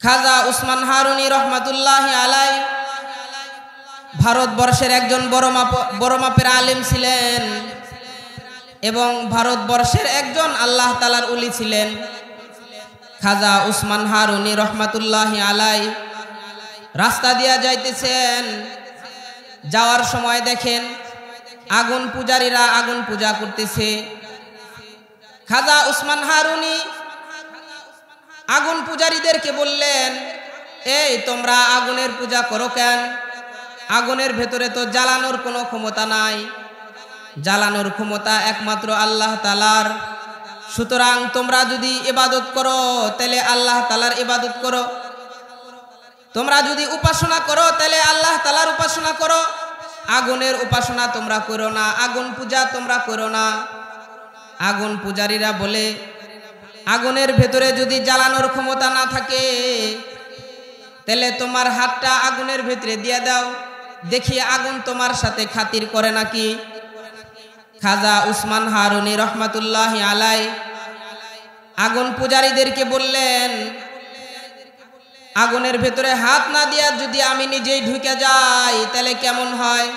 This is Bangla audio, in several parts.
খাজা উসমান হারুনি রহমাতুল্লাহি আলাই ভারতবর্ষের একজন বড় মাপের আলেম ছিলেন এবং ভারতবর্ষের একজন আল্লাহ তাআলার ওলি ছিলেন। খাজা উসমান হারুনি রহমাতুল্লাহি আলাই রাস্তা দিয়া যাইতেছেন, যাওয়ার সময় দেখেন আগুন পূজারীরা আগুন পূজা করতেছে। খাজা উসমান হারুনি আগুন পূজারীদেরকে বললেন, এই তোমরা আগুনের পূজা করো কেন? আগুনের ভেতরে তো জ্বালানোর কোনো ক্ষমতা নাই, জ্বালানোর ক্ষমতা একমাত্র আল্লাহ তাআলার। সুতরাং তোমরা যদি ইবাদত করো তাহলে আল্লাহ তাআলার ইবাদত করো, তোমরা যদি উপাসনা করো তাহলে আল্লাহ তাআলার উপাসনা করো। আগুনের উপাসনা তোমরা করো না, আগুন পূজা তোমরা করো না। আগুন পূজারীরা বলে, আগুনের ভেতরে যদি জ্বালানোর ক্ষমতা না থাকে তাহলে তোমার হাতটা আগুনের ভেতরে দিয়ে দাও, দেখি আগুন তোমার সাথে খাতির করে নাকি। খাজা উসমান হারুনি রহমাতুল্লাহি আলাই আগুন পূজারীদেরকে বললেন, আগুনের ভেতরে হাত না দিয়া যদি আমি নিজেই ঢুকে যাই তাহলে কেমন হয়?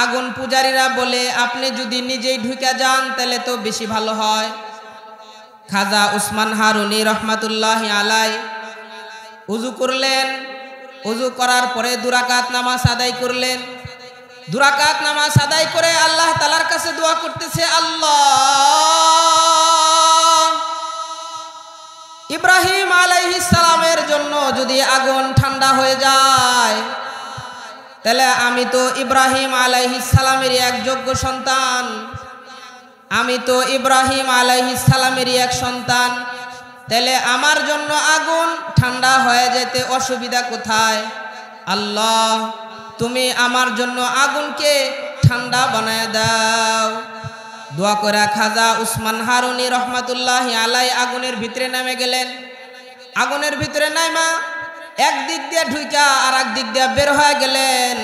আগুন পূজারীরা বলে, আপনি যদি নিজেই ঢুকে যান তাহলে তো বেশি ভালো হয়। খাজা উসমান হারুনি রহমাতুল্লাহি আলাই উযু করলেন, উযু করার পরে 2 রাকাত নামাজ আদায় করলেন। 2 রাকাত নামাজ আদায় করে আল্লাহ তাআলার কাছে দোয়া করতেছে, আল্লাহ ইব্রাহিম আলাইহিস সালামের জন্য যদি আগুন ঠান্ডা হয়ে যায় তাহলে আমি তো ইব্রাহিম আলাইহিস সালামেরই এক যোগ্য সন্তান, আমি তো ইব্রাহিম আলাইহিস সালামেরই এক সন্তান, তাহলে আমার জন্য আগুন ঠান্ডা হয়ে যেতে অসুবিধা কোথায়? আল্লাহ তুমি আমার জন্য আগুনকে ঠান্ডা বানায় দাও। দোয়া করে খাজা উসমান হারুনি রহমাতুল্লাহি আলাই আগুনের ভিতরে নেমে গেলেন। আগুনের ভিতরে নাইমা একদিক দিয়ে ঢুইকা আর এক দিক দিয়ে বের হয়ে গেলেন।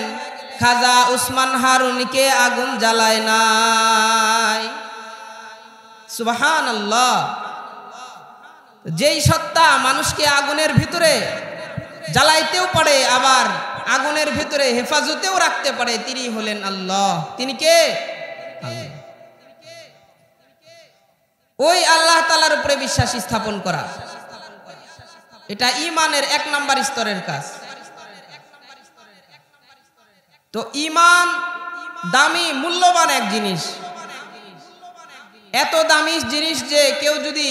খাজা উসমান হারুনিকে আগুন জ্বালায় নাই। সুবহানাল্লাহ। যেই সত্তা মানুষকে আগুনের ভিতরে জ্বালাইতেও পারে আবার আগুনের ভিতরে হেফাজতেও রাখতে পারে, তিনি হলেন আল্লাহ। তিনি কে? আল্লাহ। ওই আল্লাহ তাআলার উপরে বিশ্বাস স্থাপন করা, এটা ঈমানের 1 নাম্বার স্তরের কাজ। তো ঈমান দামি মূল্যবান এক জিনিস, এত দামি জিনিস যে কেউ যদি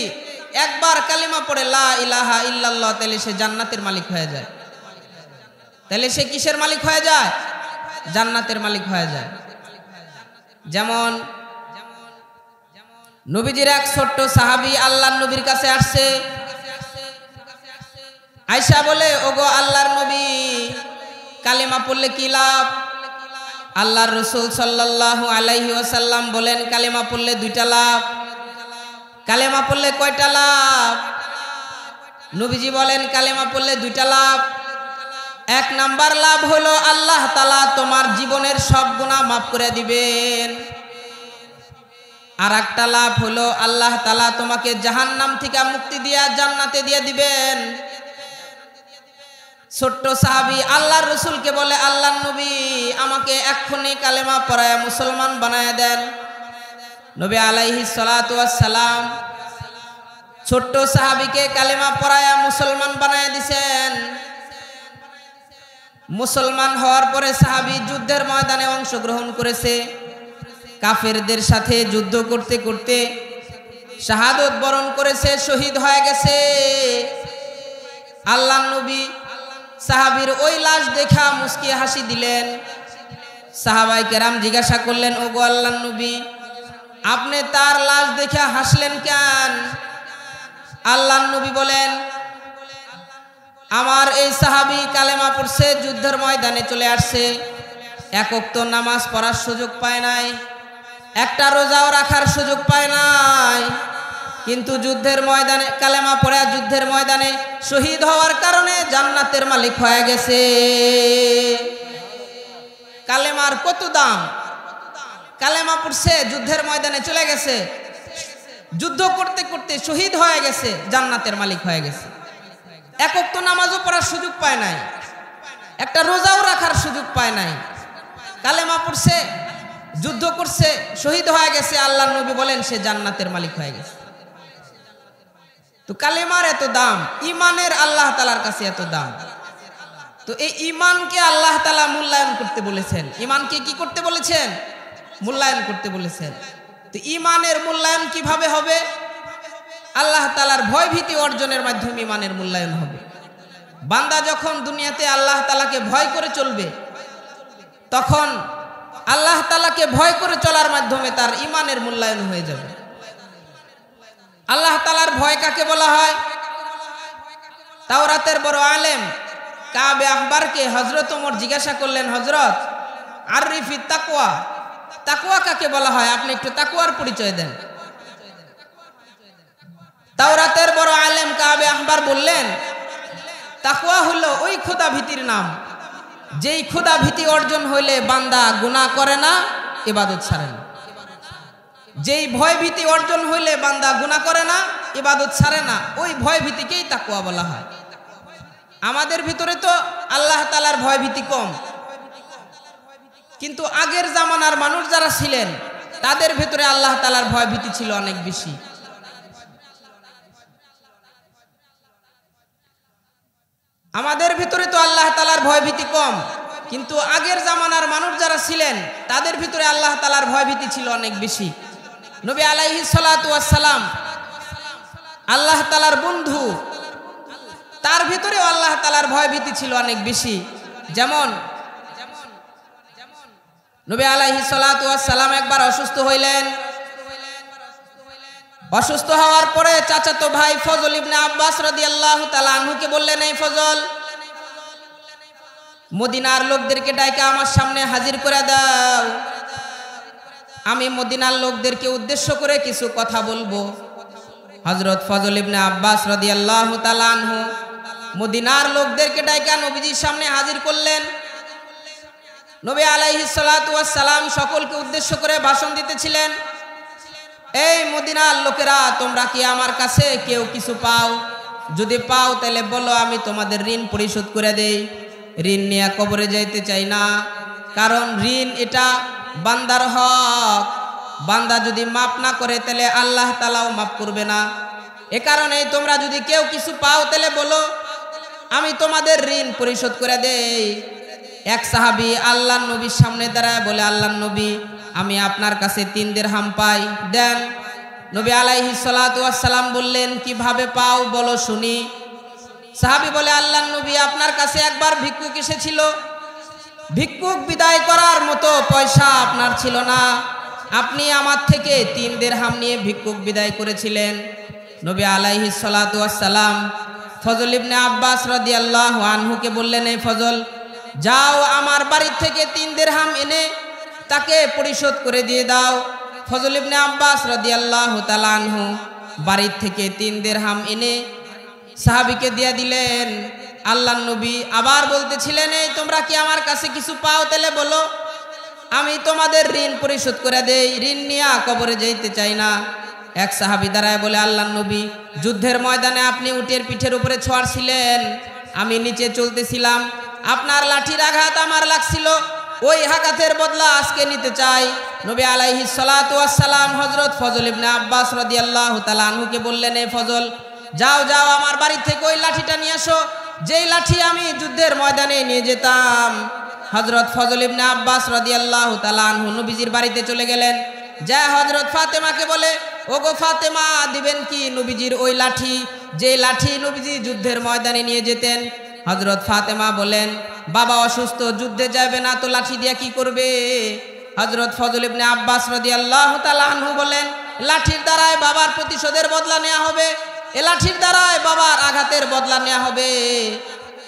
একবার কালিমা পড়ে লা ইলাহা ইল্লাল্লাহ তাহলে সে জান্নাতের মালিক হয়ে যায়। তাহলে সে কিসের মালিক হয়ে যায়? জান্নাতের মালিক হয়ে যায়। যেমন নবীজির এক ছোট্ট সাহাবী আল্লাহর নবীর কাছে আসছে। আয়েশা বলে, ওগো আল্লাহর নবী, কালিমা পড়লে কি লাভ? আল্লাহর রাসূল সাল্লাল্লাহু আলাইহি ওয়াসাল্লাম বলেন, কালিমা পড়লে 2টা লাভ। কালেমা পড়লে কয়টা লাভ? নবীজি বলেন, কালেমা পড়লে 2টা লাভ। 1 নাম্বার লাভ হলো আল্লাহ তাআলা তোমার জীবনের সব গুনাহ মাফ করে দিবেন। আর একটা লাভ হলো আল্লাহ তাআলা তোমাকে জাহান্নাম থেকে মুক্তি দিয়া জান্নাতে দিয়ে দিবেন। ছোট্ট সাহাবী আল্লাহর রাসূলকে বলে, আল্লাহর নবী আমাকে এক্ষুনি কালেমা পড়ায়া মুসলমান বানায়া দেন। নবী আলাইহিস সালাতু ওয়াস সালাম ছোট্ট সাহাবীকে কালেমা পড়ায়া মুসলমান বানায়া দিয়েছেন। মুসলমান হওয়ার পরে সাহাবী যুদ্ধের ময়দানে অংশগ্রহণ করেছে। কাফেরদের সাথে যুদ্ধ করতে করতে শাহাদত বরণ করেছে, শহীদ হয়ে গেছে। আল্লাহর নবী সাহাবীর ওই লাশ দেখা মুস্কি হাসি দিলেন। সাহাবায়ে কেরাম জিজ্ঞাসা করলেন, ওগো আল্লাহর নবী, আপনি তার লাশ দেখে হাসলেন কেন? আল্লাহর নবী বলেন, আমার এই সাহাবী কালেমা পড়ছে, যুদ্ধের ময়দানে চলে আসছে, 1 ওয়াক্ত নামাজ পড়ার সুযোগ পায় নাই, একটা রোজাও রাখার সুযোগ পায় নাই, কিন্তু যুদ্ধের ময়দানে কালেমা পড়ে যুদ্ধের ময়দানে শহীদ হওয়ার কারণে জান্নাতের মালিক হয়ে গেছে। কালেমার কত দাম! কালেমা পড়ছে, যুদ্ধের ময়দানে চলে গেছে, যুদ্ধ করতে করতে শহীদ হয়ে গেছে, জান্নাতের মালিক হয়ে গেছে। এক ওয়াক্ত নামাজও পড়ার সুযোগ পায় নাই, একটা রোজাও রাখার সুযোগ পায় নাই, কালেমা পড়ছে, যুদ্ধ করছে, শহীদ হয়ে গেছে, আল্লাহর নবী বলেন সে জান্নাতের মালিক হয়ে গেছে। তো কালেমার এত দাম, ইমানের আল্লাহ তাআলার কাছে এত দাম। তো এই ইমানকে আল্লাহ তাআলা মূল্যায়ন করতে বলেছেন। ইমানকে কি করতে বলেছেন? মূল্যায়ন করতে বলেছেন। তো ইমানের মূল্যায়ন কিভাবে হবে? আল্লাহ তাআলার ভয় ভীতি অর্জনের মাধ্যমে ইমানের মূল্যায়ন হবে। বান্দা যখন দুনিয়াতে আল্লাহ তাআলাকে ভয় করে চলবে, তখন আল্লাহ তাআলাকে ভয় করে চলার মাধ্যমে তার ইমানের মূল্যায়ন হয়ে যাবে। আল্লাহ তাআলার ভয় কাকে বলা হয়? তাওরাতের বড় আলেম কাবে আখবারকে হযরত ওমর জিজ্ঞাসা করলেন, হযরত আরিফি তাকওয়া, তাকওয়া কাকে বলা হয়? আপনি একটু তাকওয়ার পরিচয় দেন। তাওরাতের বড় আলেম কাবে আখবার বললেন, তাকওয়া হলো ওই খোদা ভীতির নাম, যেই খোদা ভীতি অর্জন হইলে বান্দা গুনাহ করে না, ইবাদত ছাড়ে না। যেই ভয় ভীতি অর্জন হইলে বান্দা গুনাহ করে না, ইবাদত ছাড়ে না, ওই ভয় ভীতিকেই তাকওয়া বলা হয়। আমাদের ভিতরে তো আল্লাহ তাআলার ভয় ভীতি কম, কিন্তু আগের জামানার মানুষ যারা ছিলেন তাদের ভিতরে আল্লাহ তাআলার ভয় ভীতি ছিল অনেক বেশি। আমাদের ভিতরে তো আল্লাহ তাআলার ভয় ভীতি কম, কিন্তু আগের জামানার মানুষ যারা ছিলেন তাদের ভিতরে আল্লাহ তাআলার ভয় ভীতি ছিল অনেক বেশি। নবী আলাইহিস সালাতু ওয়াস সালাম আল্লাহ তাআলার বন্ধু, তার ভিতরেও আল্লাহ তাআলার ভয় ভীতি ছিল অনেক বেশি। যেমন নবী আলাইহিস সালাতু ওয়াস সালাম একবার অসুস্থ হইলেন। অসুস্থ হওয়ার পরে চাচাতো ভাই ফজল ইবনে আব্বাস রাদিয়াল্লাহু তাআলা আনহুকে বললেন, এই ফজল, মদিনার লোকদেরকে ডাইকা আমার সামনে হাজির করে দাও, আমি মদিনার লোকদেরকে উদ্দেশ্য করে কিছু কথা বলবো। হযরত ফজল ইবনে আব্বাস রাদিয়াল্লাহু তাআলা আনহু মদিনার লোকদেরকে ডাইকা নবীজির সামনে হাজির করলেন। নবী আলাইহিস সালাতু ওয়াস সালাম সকলকে উদ্দেশ্য করে ভাষণ দিতেছিলেন, এই মদিনার লোকেরা, তোমরা কি আমার কাছে কেউ কিছু পাও? যদি পাও তাহলে বলো, আমি তোমাদের ঋণ পরিশোধ করে দেই। ঋণ নিয়ে কবরে যাইতে চাই না, কারণ ঋণ এটা বান্দার হক। বান্দা যদি মাফ না করে তাহলে আল্লাহ তাআলাও মাফ করবে না। এ কারণে তোমরা যদি কেউ কিছু পাও তাহলে বলো, আমি তোমাদের ঋণ পরিশোধ করে দেই। এক সাহাবী আল্লাহর নবীর সামনে দাঁড়ায় বলে, আল্লাহর নবী, আমি আপনার কাছে 3 দিরহাম পাই, দেন। নবী আলাইহিস সালাতু ওয়াস সালাম বললেন, কিভাবে পাও বলো শুনি। সাহাবী বলে, আল্লাহর নবী, আপনার কাছে একবার ভিক্ষুক এসেছিল, ভিক্ষুক বিদায় করার মতো পয়সা আপনার ছিল না, আপনি আমার থেকে 3 দিরহাম নিয়ে ভিক্ষুক বিদায় করেছিলেন। নবী আলাইহিস সালাতু ওয়াস সালাম ফজল ইবনে আব্বাস রাদিয়াল্লাহু আনহুকে বললেন, এই ফজল, যাও আমার বাড়ি থেকে 3 দিরহাম এনে তাকে পরিশোধ করে দিয়ে দাও। ফজল ইবনে আব্বাস রাদিয়াল্লাহু তাআলা আনহু বাড়ি থেকে 3 দিরহাম এনে সাহাবীকে দিয়ে দিলেন। আল্লাহর নবী আবার বলতেছিলেন, এই তোমরা কি আমার কাছে কিছু পাও তাহলে বলো, আমি তোমাদের ঋণ পরিশোধ করে দেই, ঋণ নিয়ে কবরে যাইতে চাই না। এক সাহাবী দাঁড়ায় বলে, আল্লাহর নবী, যুদ্ধের ময়দানে আপনি উটের পিঠের উপরে ছিলেন, আমি নিচে চলতেছিলাম, আপনার লাঠির আঘাত আমার লাগছিল, ওই আঘাতের বদলা আজকে নিতে চাই। নবী আলাইহিস সালাতু ওয়াস সালাম হযরত ফজল ইবনে আব্বাস রাদিয়াল্লাহু তাআলা আনহুকে বললেন, এই ফজল, যাও যাও আমার বাড়ি থেকে ওই লাঠিটা নিয়ে আসো, যেই লাঠি আমি যুদ্ধের ময়দানে নিয়ে যেতাম। হযরত ফজল ইবনে আব্বাস রাদিয়াল্লাহু তাআলা আনহু নবীজির বাড়িতে চলে গেলেন। যা হযরত ফাতেমাকে বলে, ওগো ফাতেমা, দিবেন কি নবীজির ওই লাঠি, যে লাঠি নবীজি যুদ্ধের ময়দানে নিয়ে যেতেন। হযরত ফাতেমা বলেন, বাবা অসুস্থ, যুদ্ধে যাবে না তো লাঠি দিয়ে কি করবে? হযরত ফজল ইবনে আব্বাস রাদিয়াল্লাহু তাআলা আনহু বলেন, লাঠির দ্বারায় বাবার প্রতিশোধের বদলা নেওয়া হবে, এ লাঠির দ্বারায় বাবার আঘাতের বদলা নেওয়া হবে।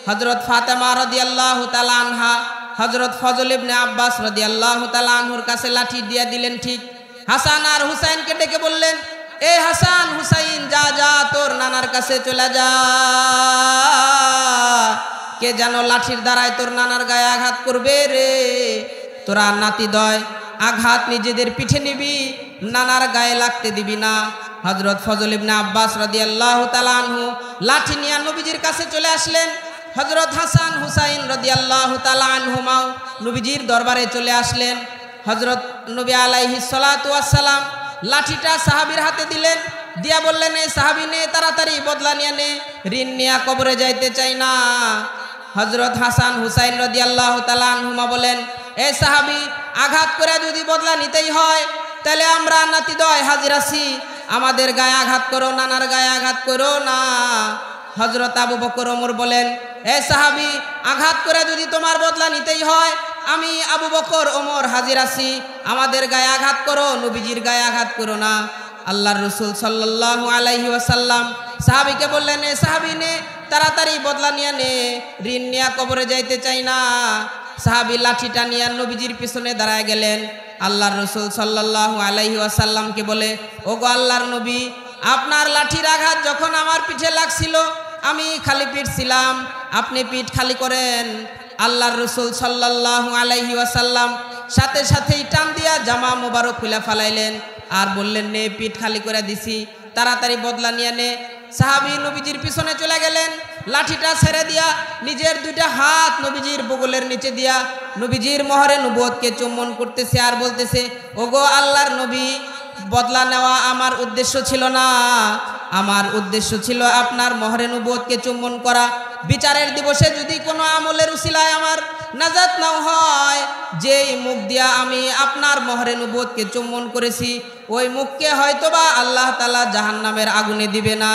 হযরত ফাতেমা রাদিয়াল্লাহু তাআলা আনহা হযরত ফজল ইবনে আব্বাস রাদিয়াল্লাহু তাআলা আনহুর কাছে লাঠি দিয়ে দিলেন। ঠিক হাসান আর হুসাইনকে ডেকে বললেন, এ হাসান হুসাইন, যা যা তোর নানার কাছে চলে যা, কে যেন লাঠির দ্বারায় তোর নানার গায়ে আঘাত করবে রে। তোরা নাতিদয় আঘাত নিজেদের পিঠে নিবি, নানার গায়ে লাগতে দিবি না। হযরত ফজল ইবনে আব্বাস রাদিয়াল্লাহু তাআলা আনহু লাঠি নিয়ে নবীজির কাছে চলে আসলেন। হযরত হাসান হুসাইন রাদিয়াল্লাহু তাআলা আনহুমাও নবীজির দরবারে চলে আসলেন। হযরত নবী আলাইহিস সালাতু ওয়াস সালাম লাঠিটা সাহাবীর হাতে দিলেন, দিয়া বললেন, এই সাহাবী নে, তাড়াতাড়ি বদলা নিয়ে নে, ঋণ নিয়ে কবরে যাইতে চাই না। হযরত হাসান হুসাইন রাদিয়াল্লাহু তাআলা আনহুমা বলেন, এই সাহাবী, আঘাত করে যদি বদলা নিতেই হয় তাহলে আমরা নাতিদয় হাজির আছি, আমাদের গায়ে আঘাত করো, নানার গায়ে আঘাত করো না। হযরত আবু বকর ওমর বলেন, এই সাহাবী, আঘাত করে যদি তোমার বদলা নিতেই হয় আমি আবু বকর ওমর হাজির আছি, আমাদের গায়ে আঘাত করো, নবীজির গায়ে আঘাত করো না। আল্লাহর রাসূল সাল্লাল্লাহু আলাইহি ওয়াসাল্লাম সাহাবীকে বললেন, এ সাহাবী নে, তাড়াতাড়ি বদলা নিয়ে নে, ঋণ নিয়ে কবরে যাইতে চাই না। সাহাবী লাঠিটা নিয়ে নবীজির পিছনে দাঁড়ায় গেলেন। আল্লাহর রাসূল সাল্লাল্লাহু আলাইহি ওয়াসাল্লামকে বলে, ওগো আল্লাহর নবী, আপনার লাঠির আঘাত যখন আমার পিঠে লাগছিল আমি খালি পিঠ ছিলাম, আপনি পিঠ খালি করেন। আল্লাহর রাসূল সাল্লাল্লাহু আলাইহি ওয়াসাল্লাম সাথে সাথেই টান দিয়া জামা মোবারক খুলে ফেলাইলেন আর বললেন, নে, পিঠ খালি করে দিছি, তাড়াতাড়ি বদলা নিয়ে নে। সাহাবী নবীজির পিছনে চলে গেলেন, লাঠিটা ছেড়ে দিয়া নিজের দুইটা হাত নবীজির বগলের নিচে দিয়া নবীজির মোহরে নবুয়তকে চুম্বন করতেছে আর বলতেছে, ওগো আল্লাহর নবী, বদলা নেওয়া আমার উদ্দেশ্য ছিল না, আমার উদ্দেশ্য ছিল আপনার মোহরে নবুয়তকে চুম্বন করা। বিচারের দিবসে যদি কোনো আমলের উসিলায় আমার নাজাত নাও হয়, যেই মুখ দিয়া আমি আপনার মোহরে নবুয়তকে চুম্বন করেছি ওই মুখকে হয়তোবা আল্লাহ তাআলা জাহান্নামের আগুনে দিবে না।